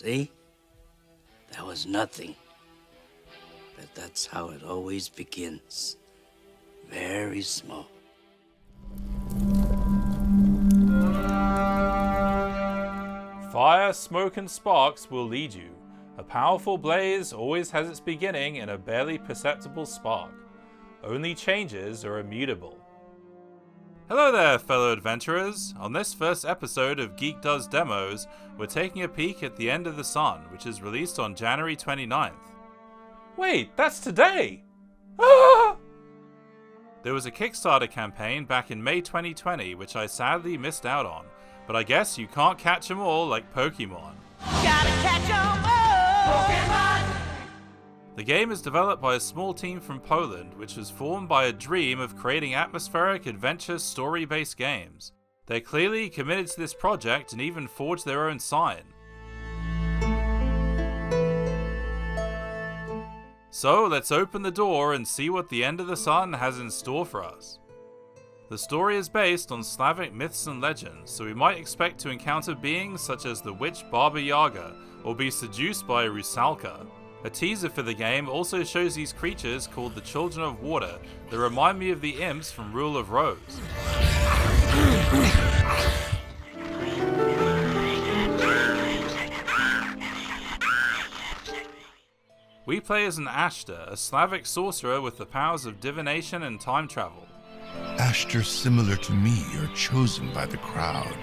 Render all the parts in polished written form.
See? That was nothing. But that's how it always begins. Very small. Fire, smoke, and sparks will lead you. A powerful blaze always has its beginning in a barely perceptible spark. Only changes are immutable. Hello there, fellow adventurers! On this first episode of Geek Does Demos, we're taking a peek at The End of the Sun, which is released on January 29th. Wait, that's today! Ah! There was a Kickstarter campaign back in May 2020, which I sadly missed out on, but I guess you can't catch them all like Pokemon. Gotta catch 'em all! Pokemon! The game is developed by a small team from Poland, which was formed by a dream of creating atmospheric, adventure, story-based games. They're clearly committed to this project and even forged their own sign. So let's open the door and see what The End of the Sun has in store for us. The story is based on Slavic myths and legends, so we might expect to encounter beings such as the witch Baba Yaga, or be seduced by Rusalka. A teaser for the game also shows these creatures called the Children of Water that remind me of the imps from Rule of Rose. We play as an Ashtar, a Slavic sorcerer with the powers of divination and time travel. Ashtars similar to me are chosen by the crowd.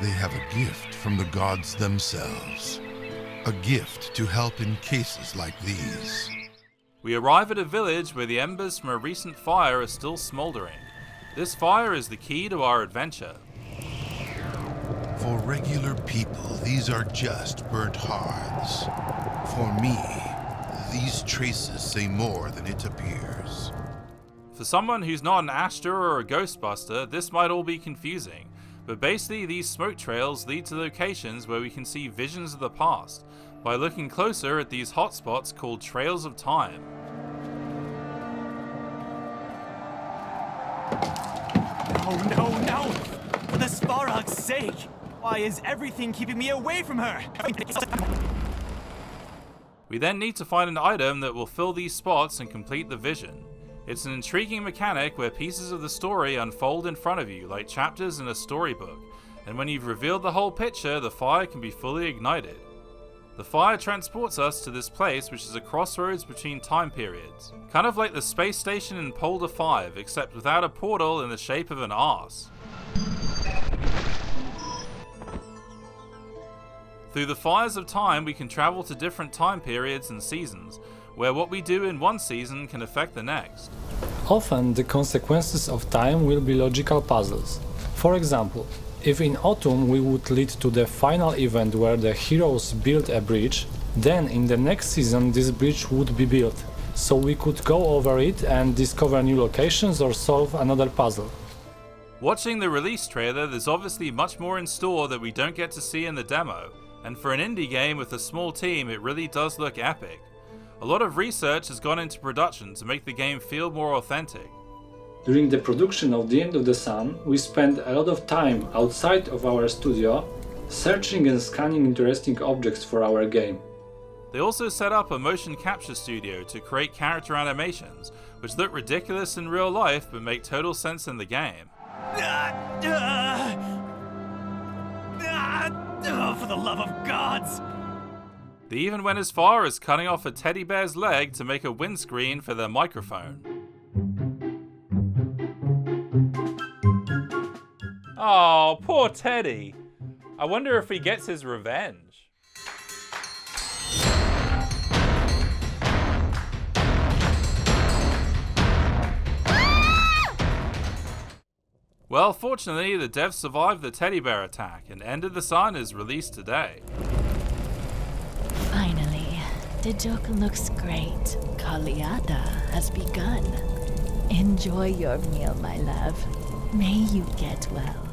They have a gift from the gods themselves. A gift to help in cases like these. We arrive at a village where the embers from a recent fire are still smoldering. This fire is the key to our adventure. For regular people, these are just burnt hearths. For me, these traces say more than it appears. For someone who's not an Ashtar or a Ghostbuster, this might all be confusing, but basically these smoke trails lead to locations where we can see visions of the past by looking closer at these hotspots called Trails of Time. No! For the Svarog's sake! Why is everything keeping me away from her? We then need to find an item that will fill these spots and complete the vision. It's an intriguing mechanic where pieces of the story unfold in front of you like chapters in a storybook, and when you've revealed the whole picture, the fire can be fully ignited. The fire transports us to this place, which is a crossroads between time periods. Kind of like the space station in Polder 5, except without a portal in the shape of an arse. Through the fires of time, we can travel to different time periods and seasons, where what we do in one season can affect the next. Often the consequences of time will be logical puzzles. For example, if in autumn we would lead to the final event where the heroes build a bridge, then in the next season this bridge would be built, so we could go over it and discover new locations or solve another puzzle. Watching the release trailer, there's obviously much more in store that we don't get to see in the demo, and for an indie game with a small team, it really does look epic. A lot of research has gone into production to make the game feel more authentic. During the production of The End of the Sun, we spent a lot of time outside of our studio, searching and scanning interesting objects for our game. They also set up a motion capture studio to create character animations, which look ridiculous in real life but make total sense in the game. For the love of gods! They even went as far as cutting off a teddy bear's leg to make a windscreen for their microphone. Oh, poor Teddy. I wonder if he gets his revenge. Well, fortunately, the devs survived the teddy bear attack, and End of the Sun is released today. Finally, the joke looks great. Kaliata has begun. Enjoy your meal, my love. May you get well.